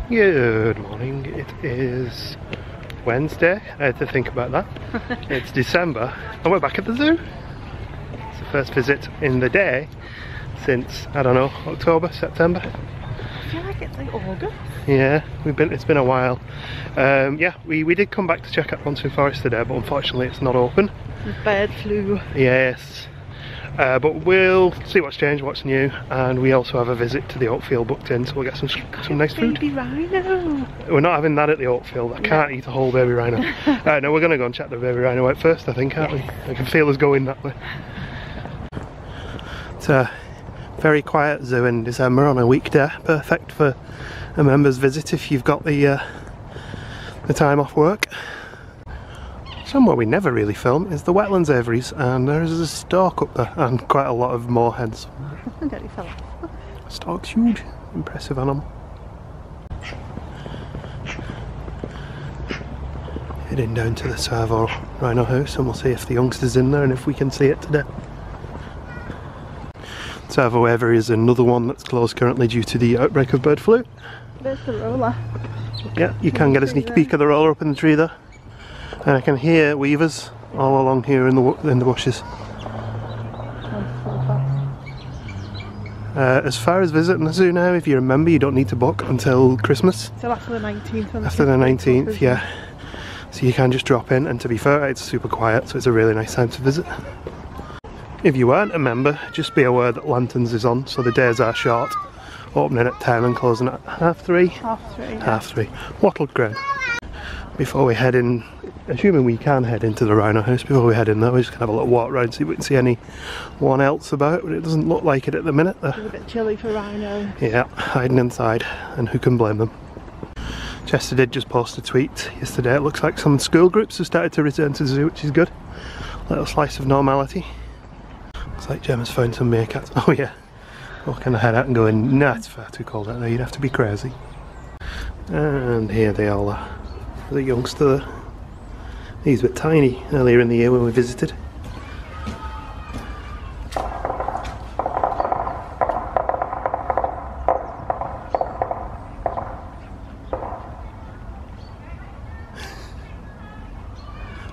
Good morning, it is Wednesday. I had to think about that. It's December and we're back at the zoo. It's the first visit in the day since, I don't know, October, September? I feel like it's like August. Yeah, it's been a while. Yeah, we did come back to check out Monsoon Forest today, but unfortunately it's not open. Bird flu. Yes. But we'll see what's changed, what's new, and we also have a visit to the Oakfield booked in, so we'll get some nice food. Baby rhino. We're not having that at the Oakfield. I can't eat a whole baby rhino. No, we're going to go and check the baby rhino out first, I think, aren't we? I can feel us going that way. It's a very quiet zoo in December on a weekday, perfect for a member's visit if you've got the time off work. Somewhere we never really film is the wetlands aviaries, and there is a stork up there and quite a lot of moorhens. Stork's huge, impressive animal. Heading down to the Savo Rhino House and we'll see if the youngster's in there and if we can see it today. Savo aviary is another one that's closed currently due to the outbreak of bird flu. There's the roller. Yeah, you can get a sneak peek of the roller up in the tree there. And I can hear weavers all along here in the bushes. As far as visiting the zoo now, if you remember, you don't need to book until Christmas. Till after the 19th. After the 19th, yeah. So you can just drop in, and to be fair, it's super quiet, so it's a really nice time to visit. If you weren't a member, just be aware that Lanterns is on, so the days are short. Opening at 10 and closing at half 3. Half 3. Yeah. Half 3. Wattled grain. Before we head in, assuming we can head into the Rhino House, before we head in there, we're just going to have a little walk around, see if we can see anyone else about, but it doesn't look like it at the minute. It's a bit chilly for rhino. Yeah, hiding inside, and who can blame them? Chester did just post a tweet yesterday. It looks like some school groups have started to return to the zoo, which is good. Little slice of normality. Looks like Gemma's found some meerkats. Oh yeah, walking the head out and going, nah, it's far too cold out there, you'd have to be crazy. And here they all are. The youngster there. These were tiny earlier in the year when we visited.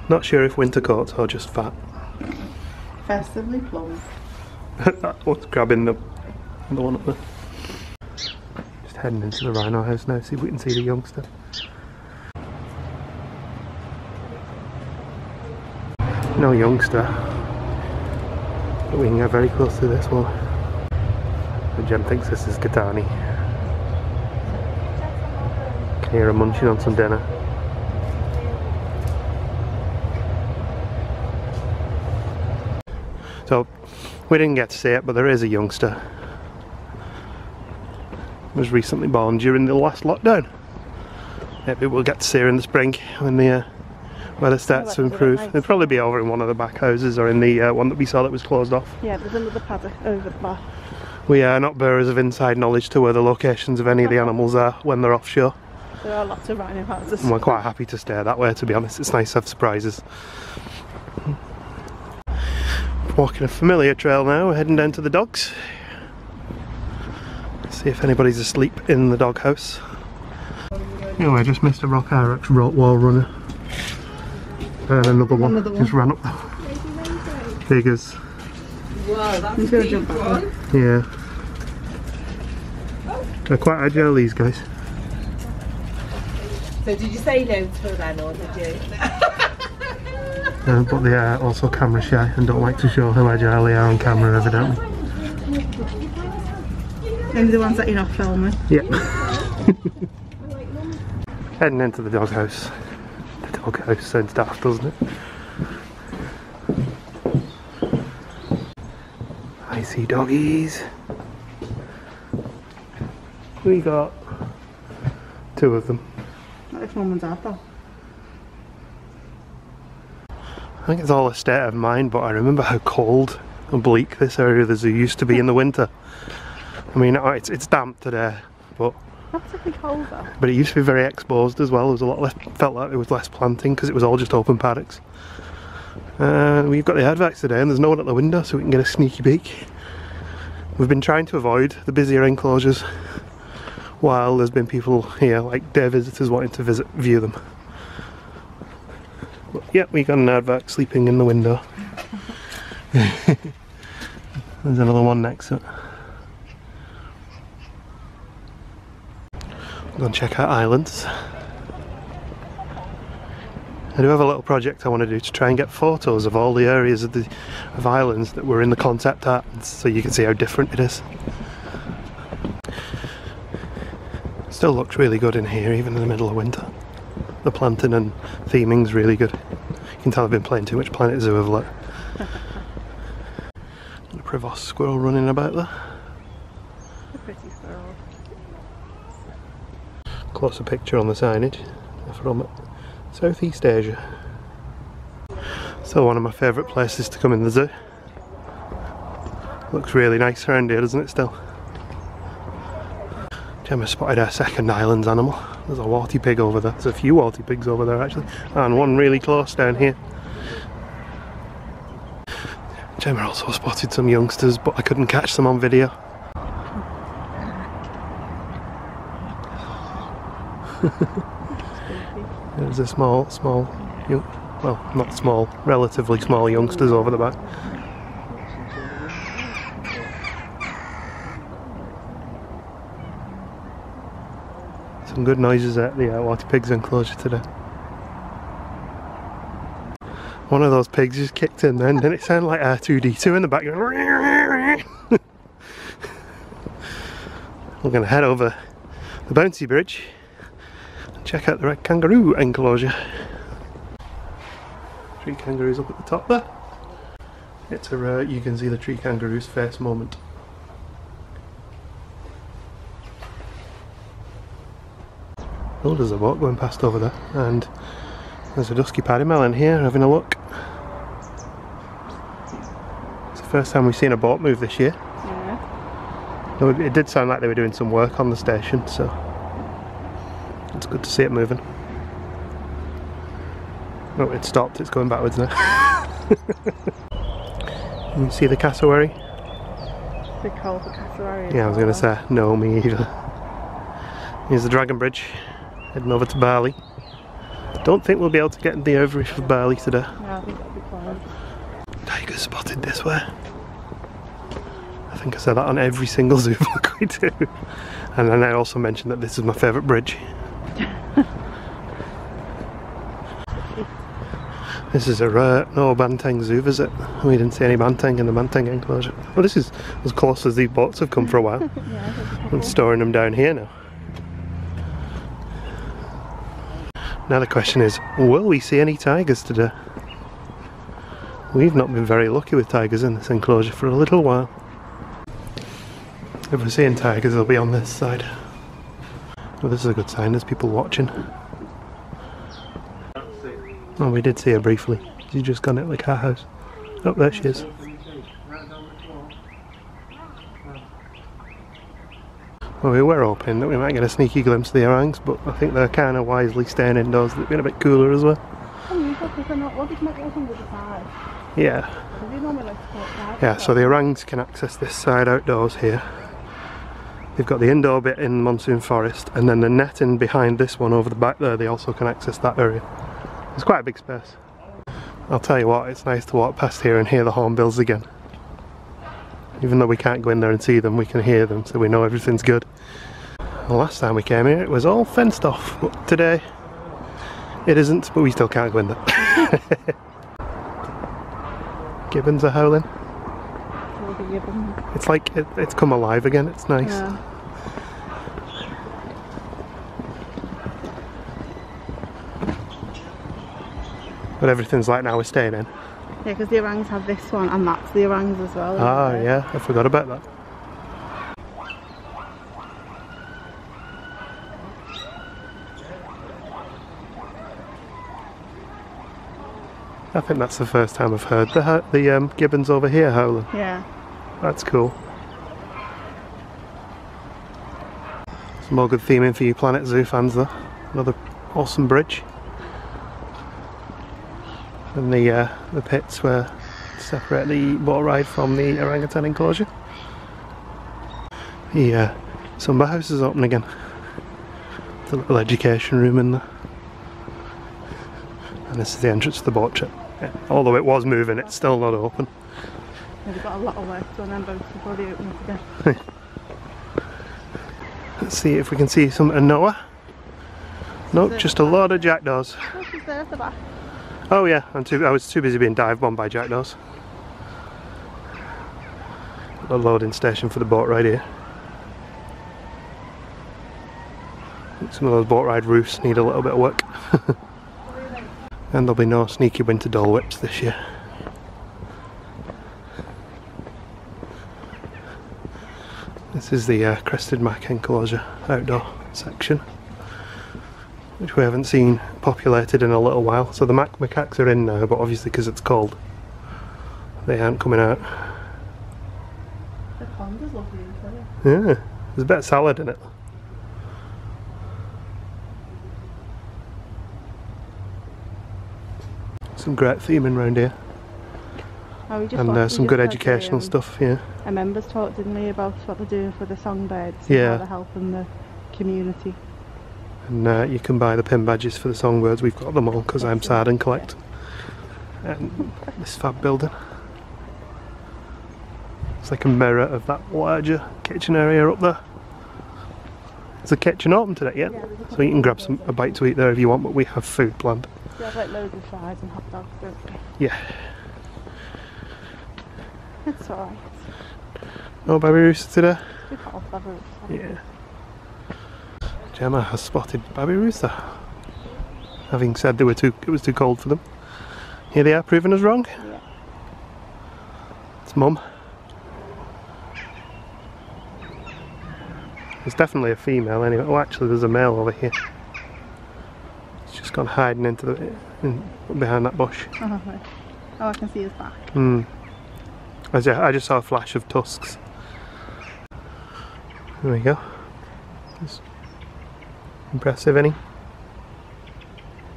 Not sure if winter coats or just fat. Festively plump. That one's grabbing the one up there. Just heading into the Rhino House now, see if we can see the youngster. No youngster, but we can get very close to this one. And Jem thinks this is Katani. Can hear her munching on some dinner. So we didn't get to see it, but there is a youngster. Was recently born during the last lockdown. Maybe we'll get to see her in the spring when the weather starts to improve. They'll probably be over in one of the back houses or in the one that we saw that was closed off. Yeah, there's another paddock over there. We are not bearers of inside knowledge to where the locations of any of the animals are when they're offshore. There are lots of rhino houses. And we're quite happy to stay that way, to be honest. It's nice to have surprises. Walking a familiar trail now, we're heading down to the dogs. See if anybody's asleep in the doghouse. Anyway, I just missed a rock Irex wall runner. And another one just ran up the figures. Wow, that's a big one. Yeah. They're quite agile, these guys. So did you say no to them or did you? But they are also camera shy and don't like to show how agile they are on camera, evidently. Maybe the ones that you're not filming. Yeah. Heading into the doghouse. The doghouse sounds daft, doesn't it? I see doggies. We got 2 of them. Not if mum and dad though. I think it's all a state of mind, but I remember how cold and bleak this area of the zoo used to be in the winter. I mean, it's damp today, but Relatively cold though. But it used to be very exposed as well. There was a lot less, felt like there was less planting because it was all just open paddocks. We've got the adverts today and there's no one at the window, so we can get a sneaky peek. We've been trying to avoid the busier enclosures while there's been people here, like day visitors, wanting to view them. But yeah, we got an aardvark sleeping in the window. There's another one next to it. I'm going to check out islands. I do have a little project I want to do to try and get photos of all the areas of islands that were in the concept art, so you can see how different it is. Still looks really good in here, even in the middle of winter. The planting and theming's really good. You can tell I've been playing too much Planet Zoo of late. And a Prevost squirrel running about there. A pretty squirrel. Closer picture on the signage from Southeast Asia. Still one of my favourite places to come in the zoo. Looks really nice around here, doesn't it, still? Gemma spotted our second island's animal. There's a warty pig over there. There's a few warty pigs over there actually. And one really close down here. Gemma also spotted some youngsters, but I couldn't catch them on video. There's a small, well, not small, relatively small youngsters over the back. Some good noises at the Warty Pigs enclosure today. One of those pigs just kicked in then, and it sounded like R2-D2 in the back going. We're going to head over the bouncy bridge and check out the red kangaroo enclosure. 3 kangaroos up at the top there. It's a rare, you can see the tree kangaroo's face moment. Oh, there's a boat going past over there, and there's a dusky paddy melon here having a look. It's the first time we've seen a boat move this year. Yeah. Though it did sound like they were doing some work on the station, so it's good to see it moving. Oh, it stopped, it's going backwards now. You see the cassowary? They call it the cassowary. Yeah, I was going to say, no, me either. Here's the Dragon Bridge, heading over to Bali. Don't think we'll be able to get in the overreach of Bali today. Yeah, I think that'll be fine. Tiger spotted this way. I think I said that on every single zoo vlog we do. And then I also mentioned that this is my favourite bridge. This is a rare no Banteng zoo visit. We didn't see any Banteng in the Banteng enclosure. Well, this is as close as these boats have come for a while. Yeah, I'm storing them down here now. Now the question is, will we see any tigers today? We've not been very lucky with tigers in this enclosure for a little while. If we're seeing tigers, they'll be on this side. Well, this is a good sign, there's people watching. Oh, we did see her briefly. She's just gone at the car house. Oh, there she is. Well, we were hoping that we might get a sneaky glimpse of the orangs, but I think they're kind of wisely staying indoors. They've been a bit cooler as well. Yeah. Yeah, so the orangs can access this side outdoors here. They've got the indoor bit in Monsoon Forest, and then the netting behind this one over the back there, they also can access that area. It's quite a big space. I'll tell you what, it's nice to walk past here and hear the hornbills again. Even though we can't go in there and see them, we can hear them, so we know everything's good. The last time we came here, it was all fenced off, but today it isn't, but we still can't go in there. Gibbons are howling. It's like it's come alive again, it's nice. Yeah. But everything's like now we're staying in. Yeah, because the orangs have this one, and that's the orangs as well. Ah, yeah, I forgot about that. I think that's the first time I've heard the gibbons over here howling. Yeah. That's cool. Some more good theming for you Planet Zoo fans though. Another awesome bridge. And the pits where separate the boat ride from the orangutan enclosure. The Sumba house is open again. The little education room in there. And this is the entrance to the boat trip. Yeah. Although it was moving, it's still not open. Yeah, they've got a lot of work done on boats before they open up again. Let's see if we can see some Noah. Nope, just a lot of jackdaws. Oh, she's there at the back. Oh yeah, I was too busy being dive bombed by jackdaws. The loading station for the boat ride here. Some of those boat ride roofs need a little bit of work. And there'll be no sneaky winter Dole Whips this year. This is the crested mac enclosure outdoor section, which we haven't seen populated in a little while. So the macaques are in now, but obviously because it's cold, they aren't coming out. The pond is lovely, isn't it? Yeah, there's a bit of salad in it. Some great theming around here. Oh, we just And watched- some we good just had educational stuff, yeah. A members talk, didn't they, about what they're doing for the songbirds and Yeah. how they're helping the community. And you can buy the pin badges for the songbirds. We've got them all because I'm sad and collect. And this fab building. It's like a mirror of that larger kitchen area up there. Is the kitchen open today yet? Yeah, there's So you can grab a bite to eat there if you want, but we have food planned. They have like loads of fries and hot dogs, don't they? Yeah. It's alright. No baby rooster today? We got off level. Yeah. Gemma has spotted baby rooster. Having said it was too cold for them. Here they are, proving us wrong. Yeah. It's Mum. There's definitely a female anyway. Oh, actually, there's a male over here. It's just gone hiding behind that bush. Oh, right. Oh, I can see his back. Hmm. I just saw a flash of tusks. There we go. It's impressive, isn't he?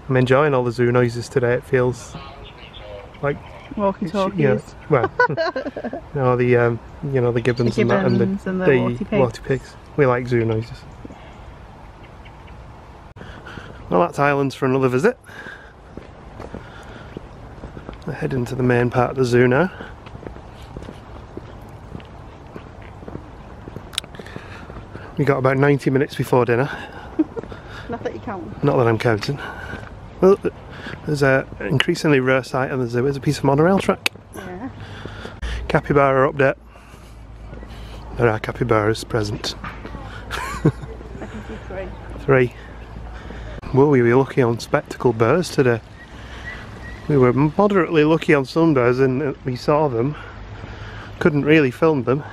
I'm enjoying all the zoo noises today. It feels like Walkie-talkies. yeah, well, the gibbons, and that, and the warty pigs. We like zoo noises. Well, that's Islands for another visit. We're heading to the main part of the zoo now. We got about 90 minutes before dinner. Not that you count. Not that I'm counting. Well, there's an increasingly rare sight in the zoo. There's a piece of monorail track. Yeah. Capybara update. There are capybaras present. I can see 3. 3. Well, we were lucky on spectacled birds today. We were moderately lucky on some birds in that we saw them. Couldn't really film them.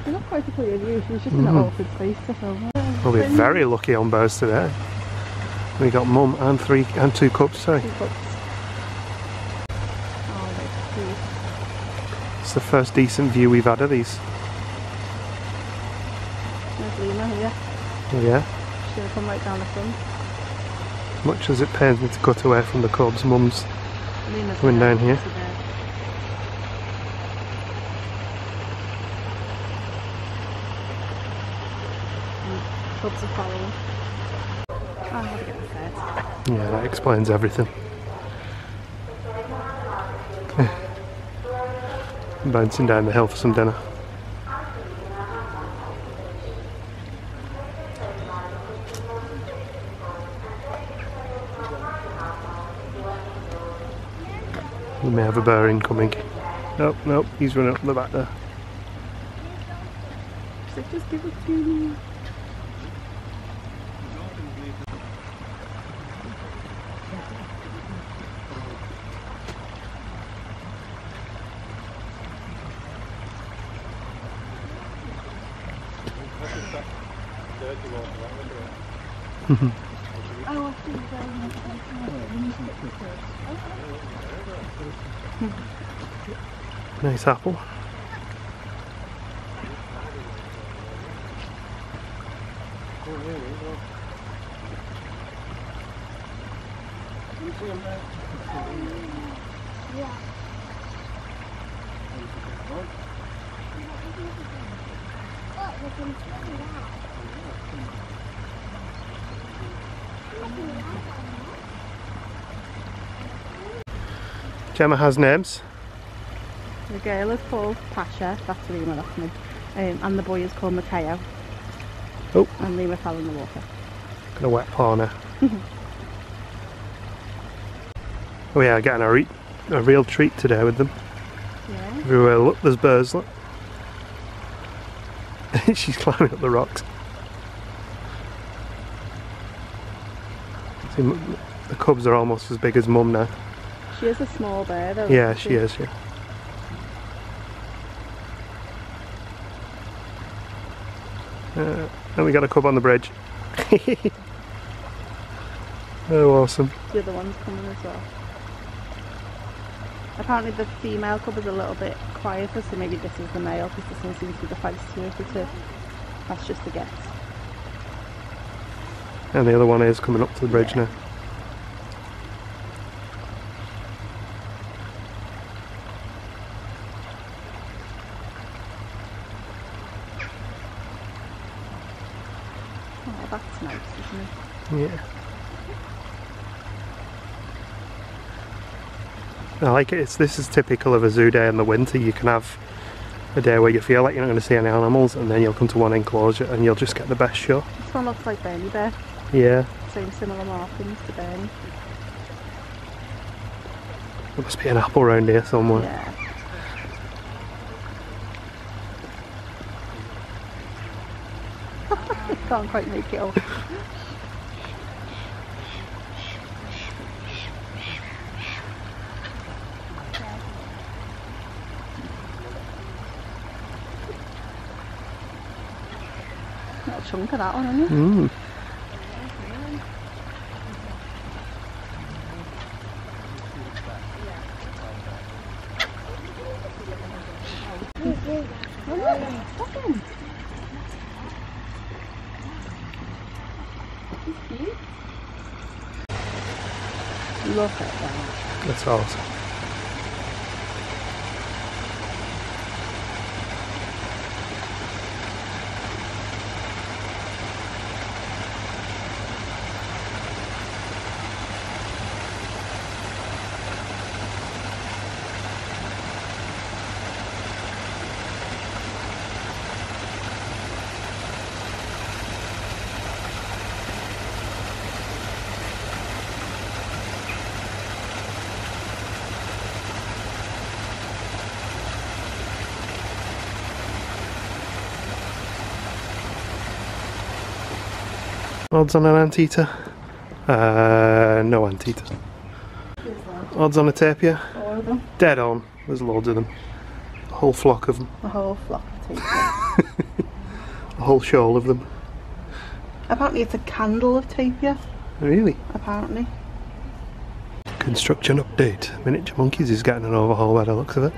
They're not quite a clear view, she's just in an awkward place to film. We'll be very lucky on birds today. We got Mum and 2 cubs, sorry. 2 cups. Oh, that's cute. It's the first decent view we've had of these. There's Lena here. Oh, yeah. She's going to come right down the front. Much as it pains me to cut away from the cubs, Mum's Lena's coming there, down here. she's there. Cubs are following. Oh, I'm going to get the set. Yeah, that explains everything. Bouncing down the hill for some dinner. We may have a bear incoming. Nope, nope, he's running up the back there. She's like, just give it to me. Nice apple. Gemma has names. The girl is called Pasha, that's Lima Ahmed, and the boy is called Mateo. Oh. And Lima fell in the water. Got a wet paw now. Oh yeah, getting a real treat today with them. Yeah. Everywhere, look, there's birds, look. She's climbing up the rocks. See, the cubs are almost as big as Mum now. She is a small bird though. Yeah, she is, yeah. And we got a cub on the bridge. Oh, awesome. The other one's coming as well. Apparently the female cub is a little bit quieter, so maybe this is the male, because this one seems to be the feistier of the two. That's just a guess. And the other one is coming up to the bridge now. Oh, that's nice, isn't it? Yeah. I like it. This is typical of a zoo day in the winter. You can have a day where you feel like you're not going to see any animals, and then you'll come to one enclosure and you'll just get the best show. This one looks like Bernie Bear. Yeah. Same similar markings to Bernie. There must be an apple around here somewhere. Yeah. Can't quite make it up. Got a chunk of that one, haven't you? Mm. Look at that. That's awesome. Odds on an anteater? No anteater. Odds on a tapir? 4 of them. Dead on. There's loads of them. A whole flock of them. A whole flock of tapir. A whole shoal of them. Apparently it's a candle of tapir. Really? Apparently. Construction update. Miniature Monkeys is getting an overhaul by the looks of it.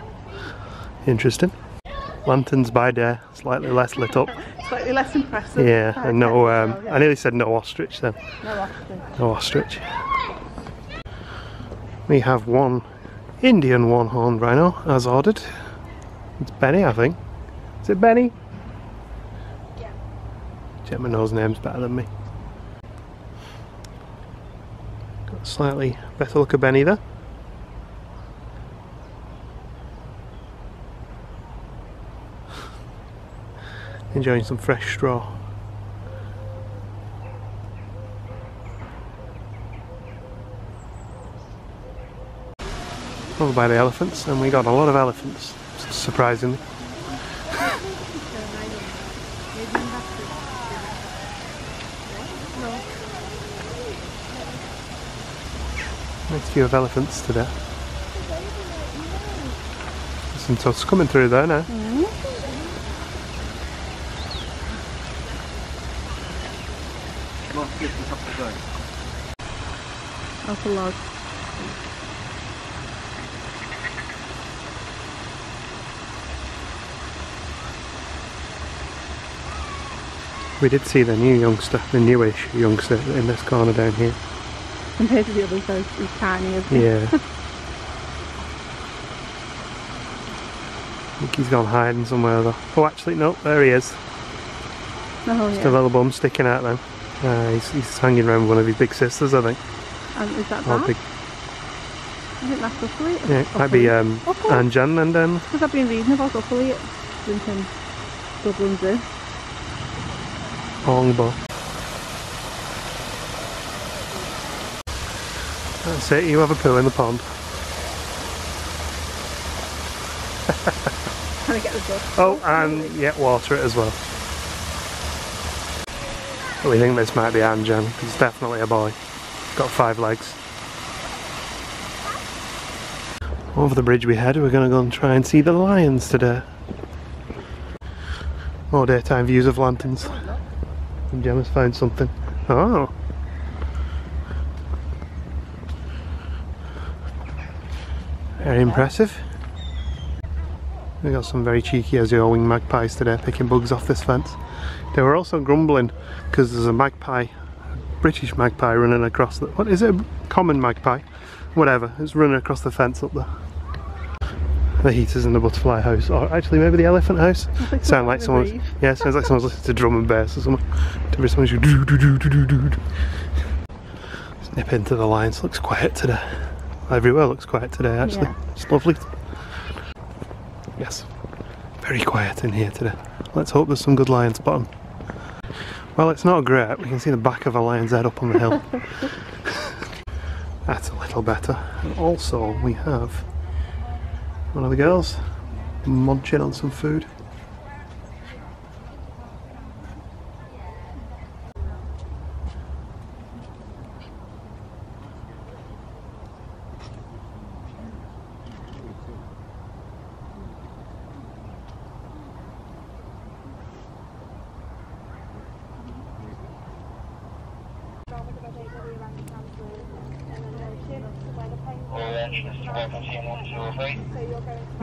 Interesting. Lanterns by day, slightly less lit up. Slightly less impressive. Yeah, and no, I nearly said no ostrich then. No ostrich. No ostrich. We have one Indian one-horned rhino as ordered. It's Benny, I think. Is it Benny? Yeah. Gemma knows names better than me. Got a slightly better look at Benny there. Enjoying some fresh straw. Over by the elephants, and we got a lot of elephants, surprisingly. Nice view of elephants today. There's some tusk coming through there now. That's a log. We did see the new youngster, the newish youngster in this corner down here. Compared to the others, though, he's tiny, isn't he? Yeah. I think he's gone hiding somewhere though. Oh actually no, there he is. Oh, Just yeah. a little bum sticking out though. He's hanging around with one of his big sisters, I think. And is that Or that? big, I think that's Ruffed. yeah, it might be Anne Jan and then. Because I've been reading about Ruffed in Dublin Zoo. Longbow. That's it, you have a poo in the pond. Trying to get the dust. Oh, and yeah, water it as well. We think this might be Anne Jan. It's definitely a boy. Got 5 legs. Over the bridge we head, we're going to go and try and see the lions today. More daytime views of lanterns. And Gemma's found something. Oh! Very impressive. We got some very cheeky azure-winged magpies today picking bugs off this fence. They were also grumbling because there's a magpie, a British magpie running across the... What is it? A common magpie? Whatever, it's running across the fence up there. The heaters in the butterfly house, or actually maybe the elephant house. Sound like someone's... Yeah, sounds like someone's listening to drum and bass or something. Someone's going do do do do do do. Let's nip into the lions. Looks quiet today. Everywhere looks quiet today actually. Yeah. It's lovely. Yes, very quiet in here today. Let's hope there's some good lion spotting. Well, it's not great. We can see the back of a lion's head up on the hill. That's a little better. And also we have one of the girls munching on some food.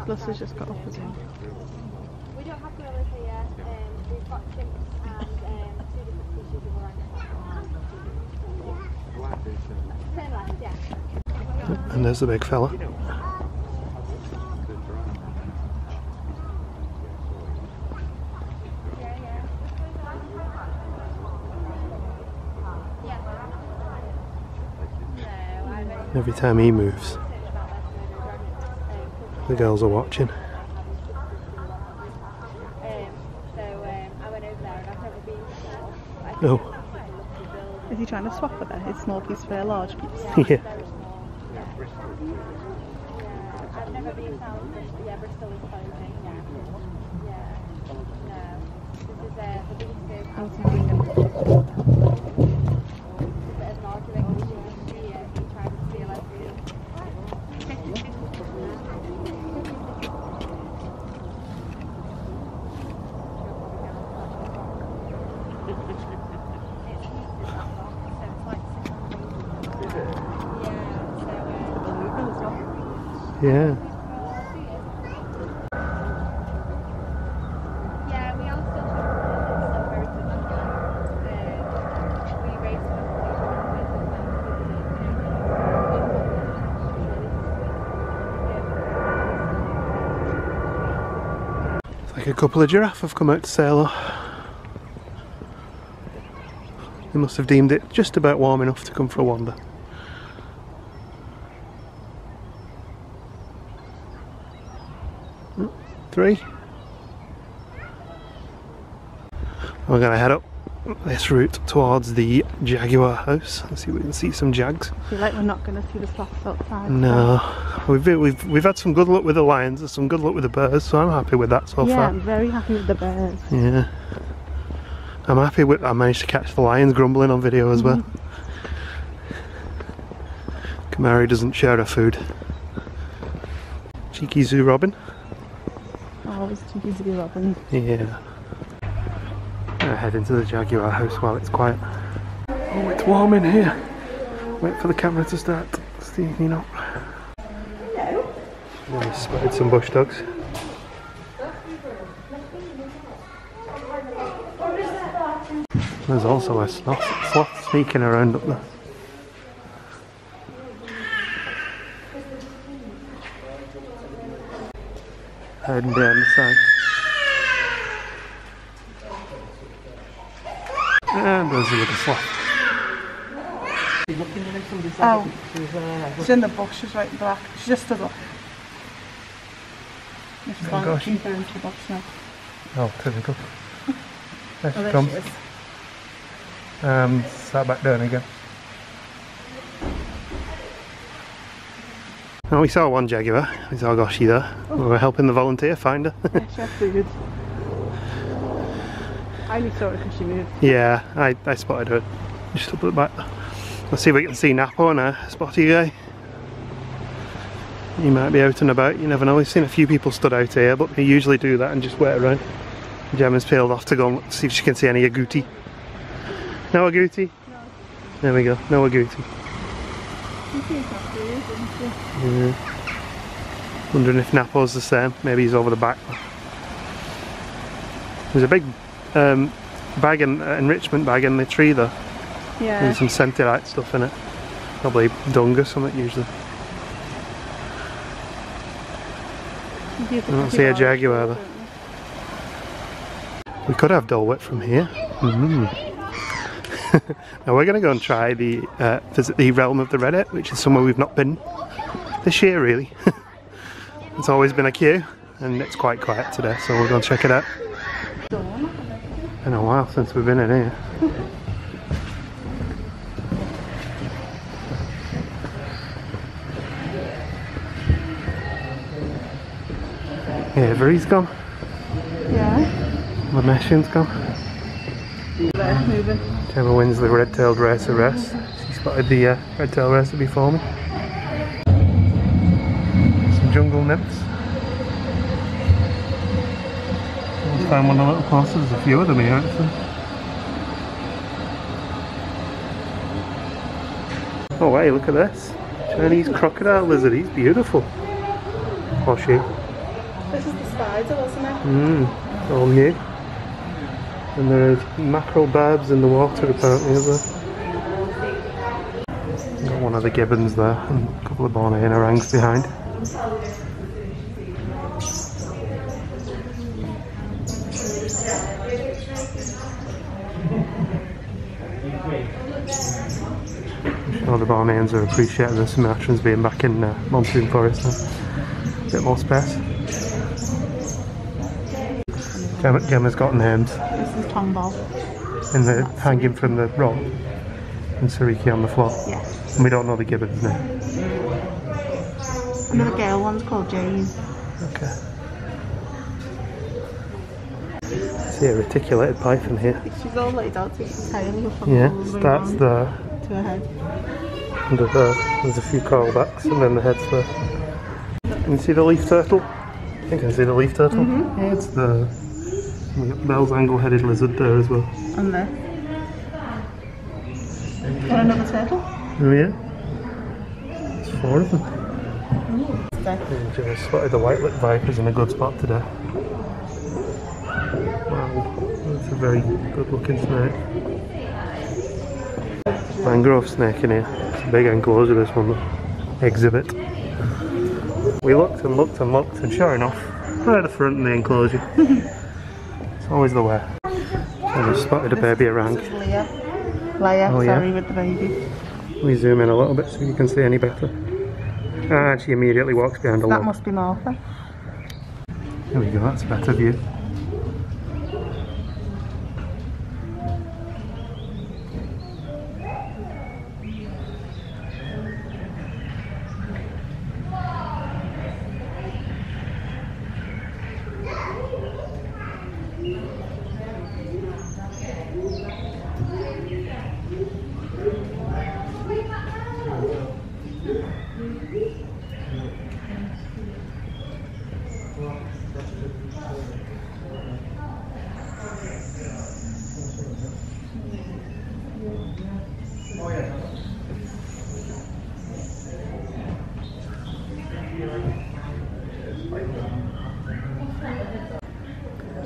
Plus has just got off as well. We don't have gorillas here. We've got chimps and 2 different species of orangutans. Turn left, yeah. And there's the big fella. Every time he moves, the girls are watching. No. Is he trying to swap with her? His small piece for a large piece? Yeah. I've never been found, yeah, Bristol is closing, yeah. Yeah, no. This is the biggest How's he doing it? Yeah. Yeah, we are still some very we raise It's like a couple of giraffe have come out to sail. They must have deemed it just about warm enough to come for a wander. Three. We're going to head up this route towards the jaguar house. Let's see if we can see some jags. I feel like we're not going to see the sloths outside. No, we've had some good luck with the lions. There's some good luck with the bears, so I'm happy with that so far. Yeah, I'm very happy with the bears. Yeah, I'm happy with. I managed to catch the lions grumbling on video as well. Kamari doesn't share her food. Cheeky zoo robin. Always cheeky zoo robin. Yeah. I'm gonna head into the jaguar house while it's quiet. Oh, it's warm in here. Wait for the camera to start steaming up. Hello. We spotted some bush dogs. There's also a sloth sneaking around up there. Heading down the side. And there's a little sloth. Oh, she's in the bushes right back. She just stood up. She's Oh, gone gosh. deeper into the box now. Oh, typical. There she Oh, there comes. she is. Sat back down again. Oh, we saw one jaguar. We saw Goshi there. We were helping the volunteer find her. Yeah, she actually did. I only saw her because she moved. Yeah, I spotted her just up at the back. Let's see if we can see Napo on a spotty guy. He might be out and about, you never know. We've seen a few people stood out here, but they usually do that and just wait around. Gemma's peeled off to go and see if she can see any agouti. No agouti? No. There we go, no agouti. Yeah. Wondering if Napo's the same. Maybe he's over the back. There's a big enrichment bag in the tree though. Yeah. There's some centilite stuff in it. Probably dung or something usually. I don't see a jaguar though. We could have Dole Whip from here. Now we're going to go and try the visit the Realm of the Reddit, which is somewhere we've not been this year really. It's always been a queue and it's quite quiet today, so we're going to check it out. Been a while since we've been in here. Avery's gone. Yeah. Lameshian's gone. They're moving. Gemma wins the red-tailed racer race. She spotted the red-tailed racer before me. Some jungle nymphs. Let's find one a little closer. There's a few of them here actually. Oh hey, look at this. Chinese crocodile lizard. He's beautiful. Or she. This is the spider, wasn't it? It's all new. And there's mackerel barbs in the water apparently as well. Got one of the gibbons there and a couple of Borneo orangs behind. I'm sure the Borneans are appreciating the Sumatrans being back in monsoon forest now. A bit more space. Gemma's got names. This is Tongball. And they're hanging from the rope. And Sariki on the floor. Yeah. And we don't know the gibbon's name. Another girl one's called Jane. Okay. See a reticulated python here. She's all laid out to her tail. Yeah, starts there. To her head. Under there. There's a few coral backs and then the head's there. Can you see the leaf turtle? I think I can see the leaf turtle. Yeah, it's there. We've got Bell's angle-headed lizard there as well. And there. Got another turtle? Oh yeah? There's 4 of them. And Gemma spotted the white-lipped vipers in a good spot today. Wow, that's a very good-looking snake. Mangrove snake in here. It's a big enclosure, this one. Exhibit. We looked and looked and looked, and sure enough, right at the front in the enclosure. It's always the way. And we spotted a baby orang. This is Leah. Leia, Oh, yeah? sorry, with the baby. We zoom in a little bit so you can see any better. Ah, she immediately walks behind a That log. must be Martha. There we go, that's a better view.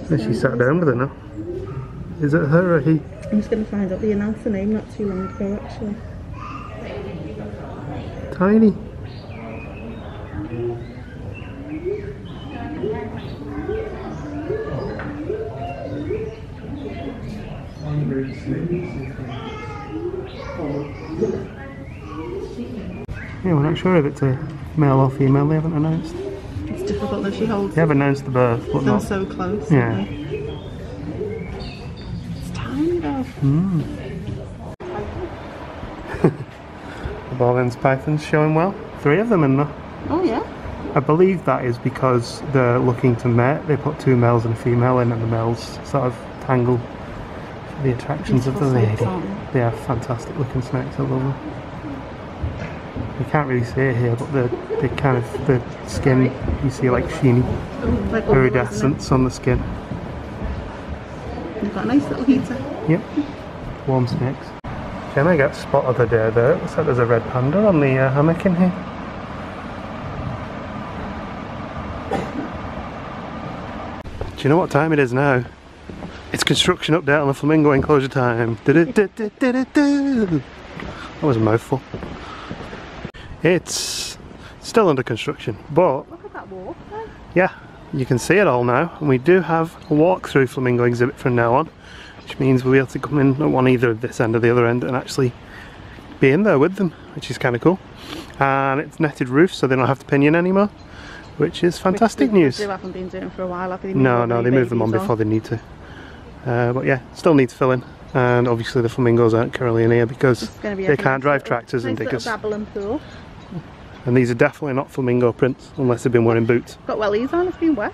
And she sat down with her now. Is it her or he? I'm just going to find out the announcer name not too long ago actually. Tiny. Yeah, we're not sure if it's a male or female, they haven't announced. It's difficult that she holds They have announced the birth, but them not. so close. Yeah. It's tiny though. The ball ends python's showing well. 3 of them in there. Oh yeah. I believe that is because they're looking to mate. They put 2 males and a female in, and the males sort of tangle for the attractions of the lady. They are fantastic looking snakes, I love them. You can't really see it here, but the kind of the skin, you see like sheeny Like iridescence on the skin. You've got a nice little heater. Yep, warm snakes. Jenna got spot of the day there. It looks like there's a red panda on the hammock in here. Do you know what time it is now? It's construction update on the flamingo enclosure time. That was a mouthful. It's still under construction, but Look at that wall. yeah, you can see it all now, and we do have a walk-through flamingo exhibit from now on, which means we'll be able to come in on either this end or the other end and actually be in there with them, which is kind of cool. And it's netted roof, so they don't have to pinion anymore, which is fantastic news. They haven't been doing for a while, have they? No, they move them on before they need to. But yeah, still need to fill in, and obviously the flamingos aren't currently in here because they can't drive tractors and diggers. Dabbling pool. And these are definitely not flamingo prints unless they've been wearing boots. Got wellies on, it's been wet.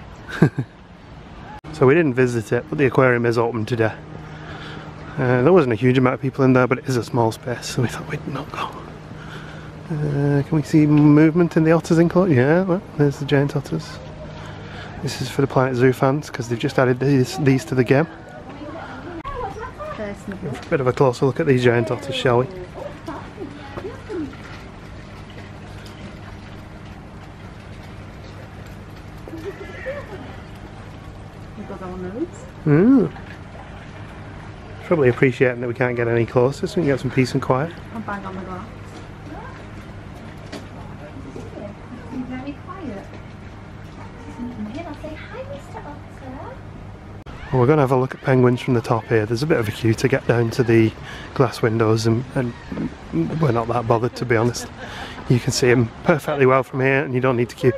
So we didn't visit it, but the aquarium is open today. There wasn't a huge amount of people in there, but it is a small space, so we thought we'd not go. Can we see movement in the otters enclosure? Yeah, well, there's the giant otters. This is for the Planet Zoo fans because they've just added these to the game. Bit of a closer look at these giant otters, shall we? Probably appreciating that we can't get any closer, so we can get some peace and quiet. I'm bang on the glass. Very quiet. I'll say hi, Mr. Otter. Well, we're going to have a look at penguins from the top here. There's a bit of a queue to get down to the glass windows, and we're not that bothered, to be honest. You can see them perfectly well from here, and you don't need to queue.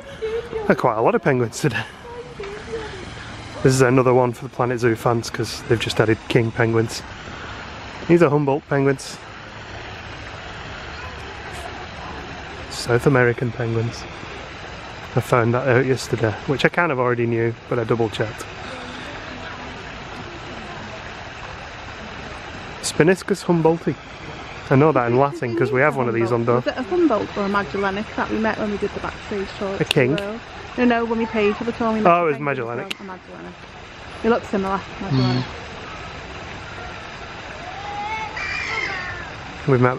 There are quite a lot of penguins today. This is another one for the Planet Zoo fans because they've just added king penguins. These are Humboldt penguins. South American penguins. I found that out yesterday, which I kind of already knew, but I double checked. Spiniscus humboldti. I know that in Latin because we have one of these on door. Was it a Humboldt or a Magellanic that we met when we did the backstage tour? A king? No, when we paid for the tour. Oh, it was Magellanic. They look similar, Magellanic.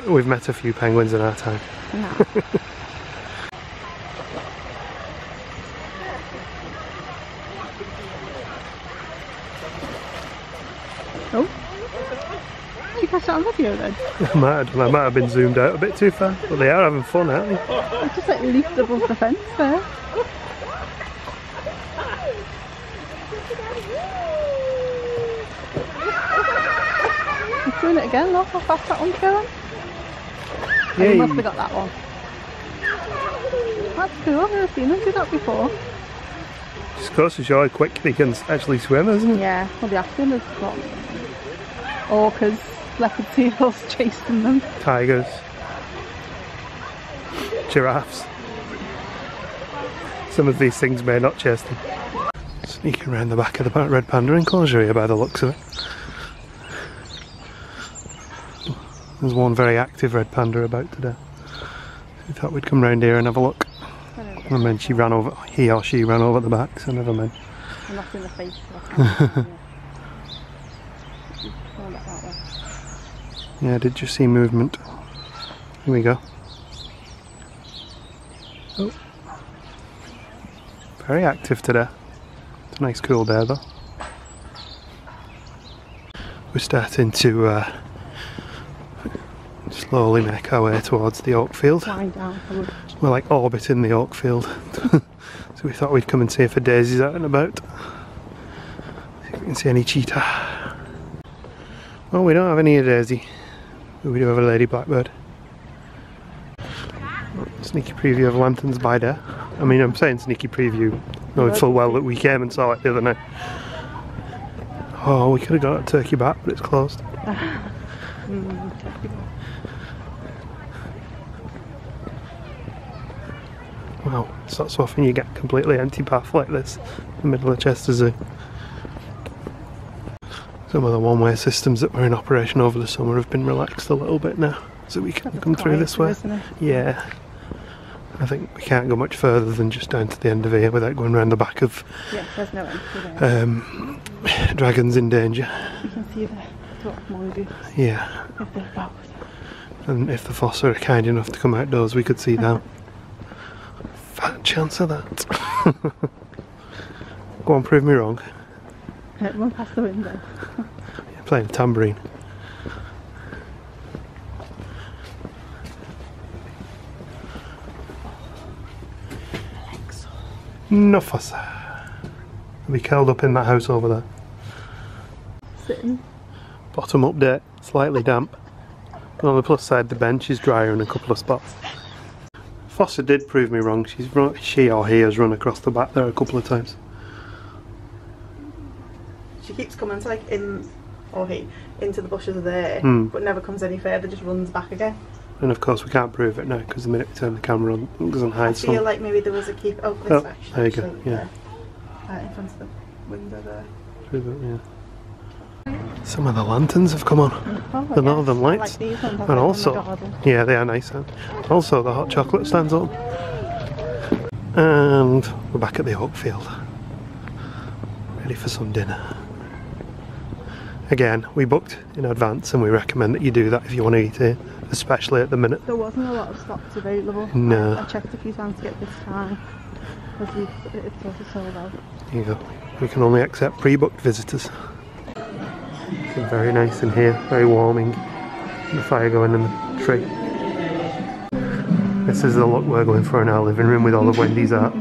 We've met a few penguins in our time. Yeah. Oh. Did you catch that on video then? I might have been zoomed out a bit too far, but they are having fun, aren't they? It's just like leaped above the fence there. He's doing it again, look how fast that one's going. Yeah, he must have got that one. That's cool, I've never seen him do that before. Just goes to show how quick they can actually swim, isn't it? Yeah, well the Aspen has got orcas, leopard seals chasing them. Tigers. Giraffes. Some of these things may not chase them. Sneaking around the back of the red panda enclosure here by the looks of it. There's one very active red panda about today. We thought we'd come round here and have a look. And then he or she ran over the back, so never mind. I'm not in the face. So yeah, did you see movement? Here we go. Oh. Very active today. It's a nice cool day though. We're starting to slowly make our way towards the oak field. We're like orbiting the oak field. So we thought we'd come and see if a daisy's out and about. See if we can see any cheetah. Oh, we don't have any daisy, but we do have a lady blackbird. Sneaky preview of lanterns by day. I mean, I'm saying sneaky preview, knowing full well that we came and saw it the other night. Oh, we could have got a turkey back, but it's closed. Wow, it's not so often you get a completely empty path like this in the middle of Chester Zoo. Some of the one-way systems that were in operation over the summer have been relaxed a little bit now, so we can come through this way. Yeah. I think we can't go much further than just down to the end of here without going around the back of there's no end Dragons in Danger. You can see the top mongoose. Yeah. If they're both. And if the Fossa are kind enough to come outdoors, we could see them. Fat chance of that. Go on, prove me wrong. One past the window. You're playing a tambourine. No Fossa. They'll be curled up in that house over there. Sitting. Bottom update, slightly damp. But on the plus side, the bench is drier in a couple of spots. Fossa did prove me wrong. She or he has run across the back there a couple of times. She keeps coming to like into the bushes there, but never comes any further, just runs back again. And of course we can't prove it now because the minute we turn the camera on it doesn't hide. I feel like maybe there was a keep. Oh, this oh, actually. there you go, yeah. In front of the window there. Prove it, yeah. Some of the lanterns have come on. The northern lights. Like these ones, and also, yeah, they are nice. Also the hot chocolate stands on. And we're back at the oak field. Ready for some dinner. Again, we booked in advance and we recommend that you do that if you want to eat here, especially at the minute. There wasn't a lot of spots available. No. I checked a few times to get this time because it's also sold out. Here you go. We can only accept pre-booked visitors. It's very nice in here, very warming. The fire going in the tree. This is the look we're going for in our living room with all of Wendy's art.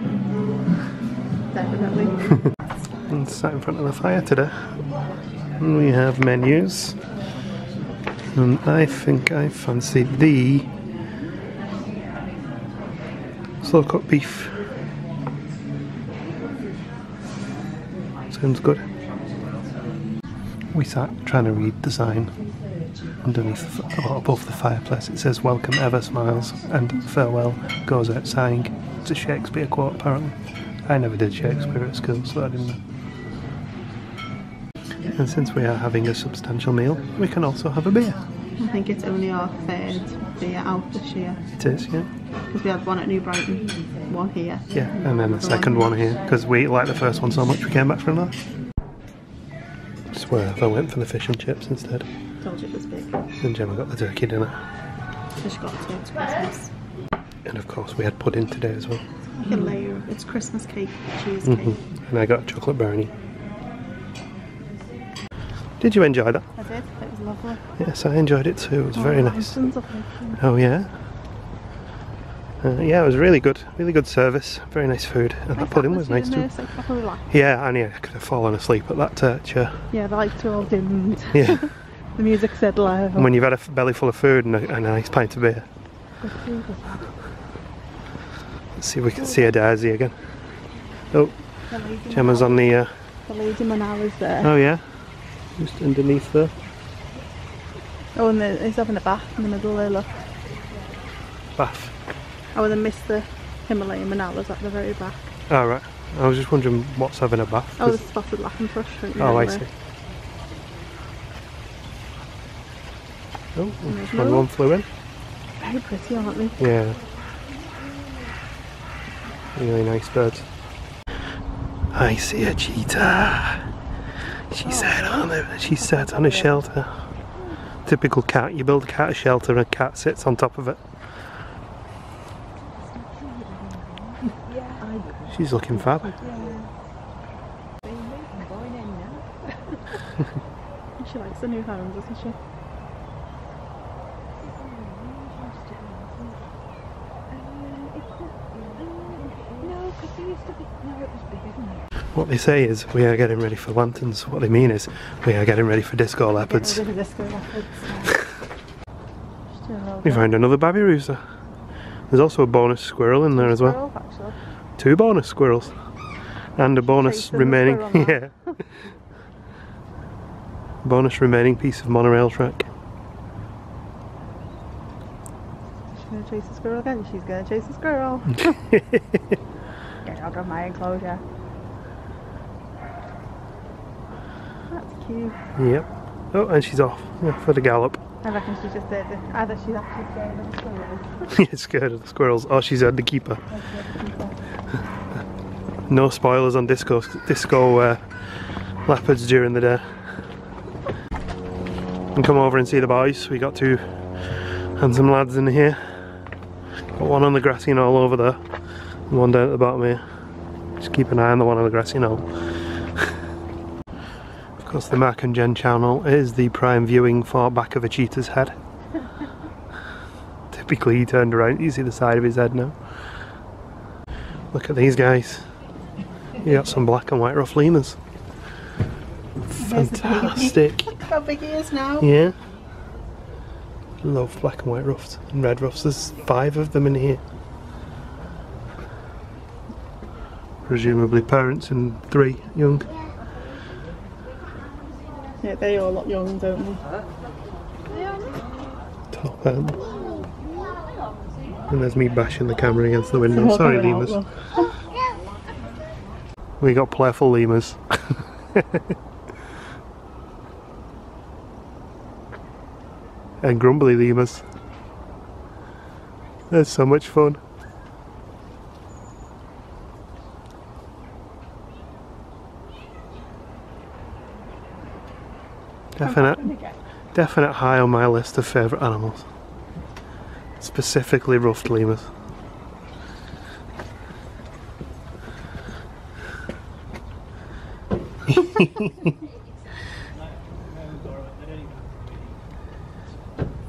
Definitely. And sat in front of the fire today. And we have menus. And I think I fancied the slow cooked beef. Sounds good. We sat trying to read the sign underneath, above the fireplace. It says "Welcome ever smiles" and "Farewell goes out sighing." It's a Shakespeare quote apparently. I never did Shakespeare at school, so I didn't know. And since we are having a substantial meal, we can also have a beer. I think it's only our third beer out this year. It is, yeah. Because we had one at New Brighton, one here. Yeah, and then the second one here, because we liked the first one so much we came back for another. Swerve, I went for the fish and chips instead. Told you it was big. And Gemma got the turkey dinner. Fish got to it's Christmas. And of course we had pudding today as well. Like a layer of, it's Christmas cake, cheesecake. And I got a chocolate brownie. Did you enjoy that? I did, it was lovely. Yes, I enjoyed it too, it was very nice. Up Oh yeah? Yeah, it was really good service, very nice food, and that pudding was nice too. Yeah, and yeah, I could have fallen asleep at that chair. Yeah, the lights were all dimmed. Yeah. The music said loud. And when you've had a belly full of food and a nice pint of beer. Let's see if we can see a Daisy again. Oh, Gemma's on the... The Lady Manala's there. Oh yeah? Just underneath there. Oh, and he's having a bath in the middle there, look. Bath? Oh, and then Mr. Himalayan Manala's at the very back. Oh right. I was just wondering what's having a bath. Oh, the spotted laughing thrush. Oh, I see. Oh, one flew in. Very pretty, aren't they? Yeah. Really nice birds. I see a cheetah. She's sat on a shelter. Typical cat. You build a cat a shelter and a cat sits on top of it. She's looking fab. She likes the new home, doesn't she? No, because there used to be. No, it was bigger than that. What they say is, we are getting ready for lanterns. What they mean is, we are getting ready for disco leopards. Getting rid of disco leopards. Just doing a little We bit. found another baby rooster. There's also a bonus squirrel in there as well. Squirrel, actually. 2 bonus squirrels. And a bonus Chasing the remaining, squirrel now. yeah. Bonus remaining piece of monorail track. She's going to chase the squirrel again. She's going to chase the squirrel. Get out of my enclosure. That's cute. Yep. Oh, and she's off for the gallop. I reckon she's just there to, either she's actually scared of the squirrels. She's scared of the squirrels, or she's heard the keeper. No spoilers on disco leopards during the day. And come over and see the boys. We got 2 handsome lads in here. Got one on the grassy knoll over there, and one down at the bottom here. Just keep an eye on the one on the grassy knoll. Of course, the Mark and Jen channel is the prime viewing for back of a cheetah's head. Typically, he turned around, you see the side of his head now. Look at these guys. You got some black and white ruffed lemurs. Fantastic. Look how big he is now. Yeah. Love black and white ruffs and red ruffs. There's 5 of them in here. Presumably parents and 3 young. Yeah, they all look young, don't they? Top end. And there's me bashing the camera against the window. They're Sorry, coming out, lemurs. look. We got playful lemurs. And grumbly lemurs. That's so much fun. Definite high on my list of favourite animals. Specifically ruffed lemurs.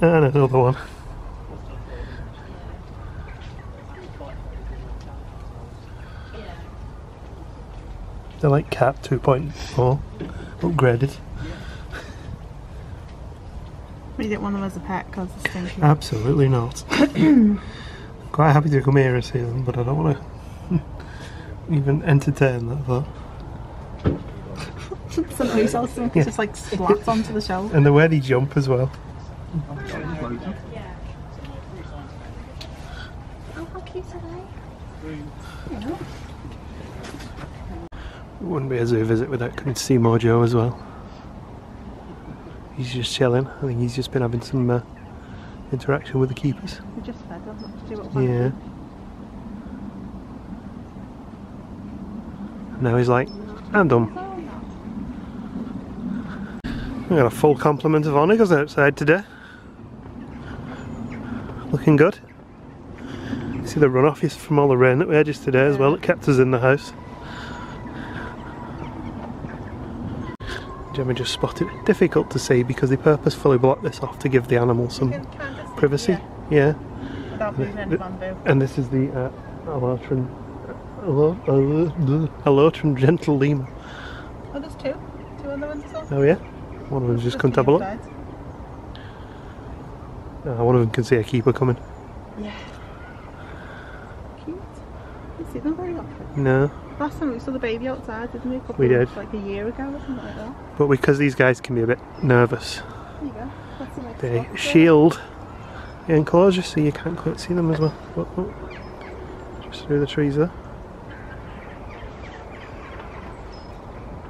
And another one. They're like Cat 2.4 upgraded. We didn't want them as a pet because it's stinky. Absolutely not. Quite happy to come here and see them, but I don't want to even entertain that thought. Some police also just like splats onto the shelf. And the way they jump as well. Oh, how cute are they? Yeah. It wouldn't be a zoo visit without coming to see Mojo as well. He's just chilling. I think he's just been having some interaction with the keepers. We just fed them. Let's do what Yeah. Now he's like, I'm done. We got a full complement of onagers outside today. Looking good. You see the runoff from all the rain that we had just today as well. It kept us in the house. Gemma just spotted it. Difficult to see because they purposefully blocked this off to give the animals some privacy. Yeah. Without losing any bamboo. And this is the Alotran gentle lemur. Oh, there's 2. 2 other ones as well. Oh yeah? One of them just couldn't have a look. One of them can see a keeper coming. Yeah. Cute. You see them very often. No. Last time we saw the baby outside, didn't we? We did. Like a year ago or something like that. But because these guys can be a bit nervous, There you go. That's the next they one. shield the enclosure so you can't quite see them as well. Oh. Just through the trees there.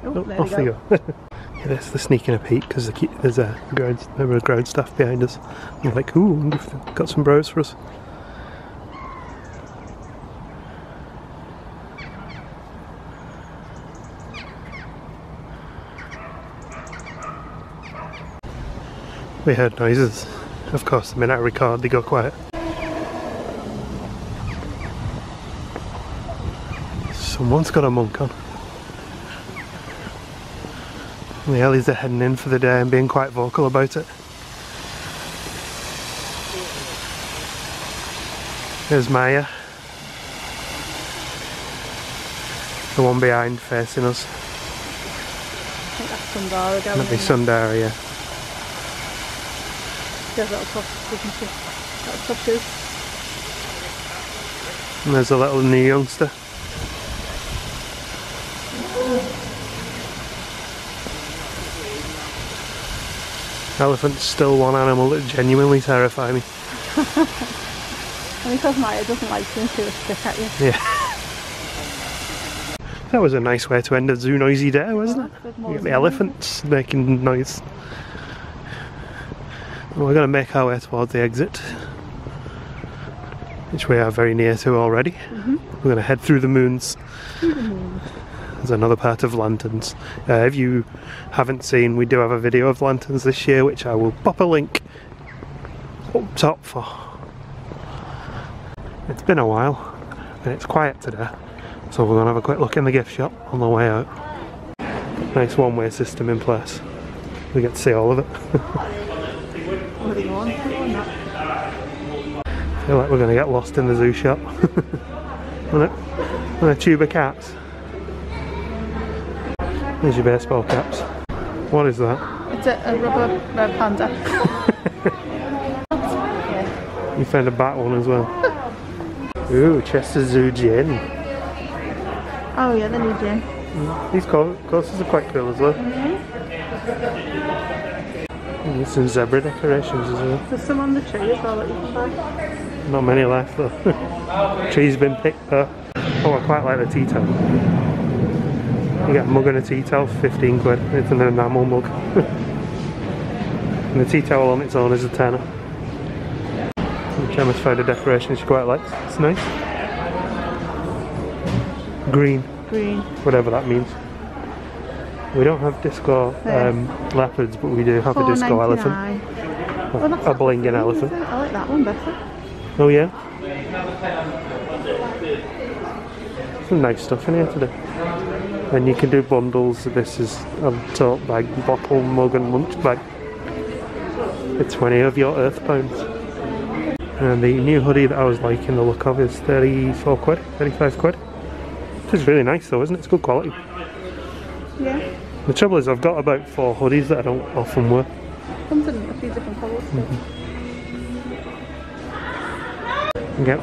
Oh, there Off we they go. go. Yeah, they're sneaking a peek because there's a member of ground staff behind us. I'm like, ooh, I wonder if they've got some browse for us. We heard noises. Of course, the minute I record, they go quiet. Someone's got a monk on. The Ellies are heading in for the day and being quite vocal about it. There's Maya. The one behind facing us. I think that's Sundara going That'd be in. Sundara, yeah. There's little touches. And there's a little new youngster. Elephant's still one animal that genuinely terrify me. And because Maya doesn't like to do a stick at you. Yeah. That was a nice way to end a zoo noisy day, wasn't it? You got the elephants making noise. Well, we're going to make our way towards the exit, which we are very near to already. We're going to head through the moons. There's another part of lanterns. If you haven't seen, we do have a video of lanterns this year, which I will pop a link up top for. It's been a while and it's quiet today, so we're going to have a quick look in the gift shop on the way out. Nice one-way system in place. We get to see all of it. I feel like we're going to get lost in the zoo shop. And a tube of cats. There's your baseball caps. What is that? It's a rubber panda. Yeah. You found a bat one as well. Ooh, Chester Zoo gin. Oh yeah, the new gin. These coasters are quite cool as well. There's some zebra decorations as well. There's some on the tree as well that you can buy. Not many left though. Tree's been picked though. Oh, I quite like the tea towel. You get a mug and a tea towel for 15 quid. It's an enamel mug. And the tea towel on its own is a tenner. Gemma's found a decoration she quite likes. It's nice. Green. Green. Whatever that means. We don't have disco leopards, but we do have a disco elephant. Well, A blinging elephant. I like that one better. Oh yeah? Some nice stuff in here today. And you can do bundles. This is a tote bag, bottle, mug and lunch bag. For 20 of your earth pounds. And the new hoodie that I was liking the look of is 34 quid, 35 quid. This is really nice though, isn't it? It's good quality. Yeah. The trouble is I've got about 4 hoodies that I don't often wear. Comes in a few different colours.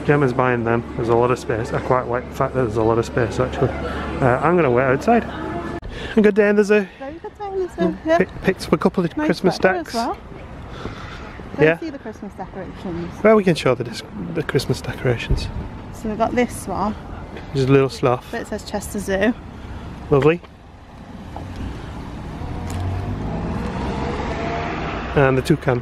Gemma's buying them. There's a lot of space. I quite like the fact that there's a lot of space actually. I'm going to wait outside. A good day in the zoo. Very good day in the zoo. Yeah. Picked up a couple of Nice Christmas weather stacks. as well. Yeah. See the Christmas decorations. Well, we can show the Christmas decorations. So we've got this one. Just a little sloth. But it says Chester Zoo. Lovely. And the toucan.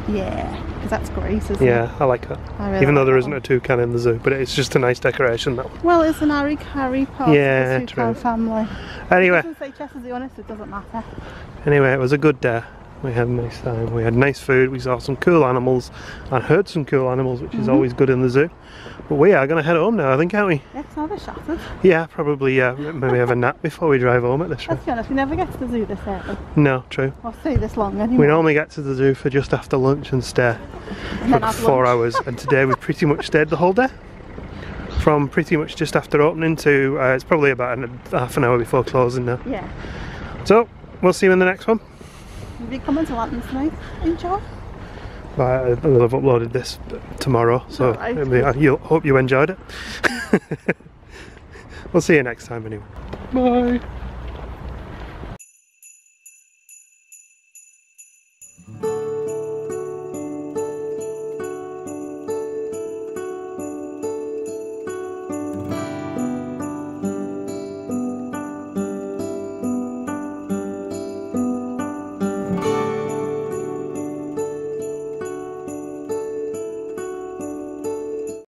Yeah, because that's great, isn't it? Yeah, I like that. I really Even though like there that isn't one. a toucan in the zoo, but it's just a nice decoration, that one. Well, it's an Harry part Yeah, of the toucan true. family. Anyway, It doesn't say Chester Zoo on it, so it doesn't matter. it was a good day. We had a nice time. We had nice food. We saw some cool animals and heard some cool animals, which is always good in the zoo. But we are going to head home now, I think, aren't we? Yeah, it's now they're shattered. Yeah, probably. Yeah, maybe have a nap before we drive home at this rate. Let's be honest, we never get to the zoo this early. No, true. Or stay this long anymore. We normally get to the zoo for just after lunch and stay And then for have 4 lunch. hours, and today we pretty much stayed the whole day. From pretty much just after opening to it's probably about half an hour before closing now. Yeah. So we'll see you in the next one. If you come into Lanterns tonight, enjoy. I will have uploaded this tomorrow, so Alright. hope you enjoyed it. We'll see you next time anyway. Bye.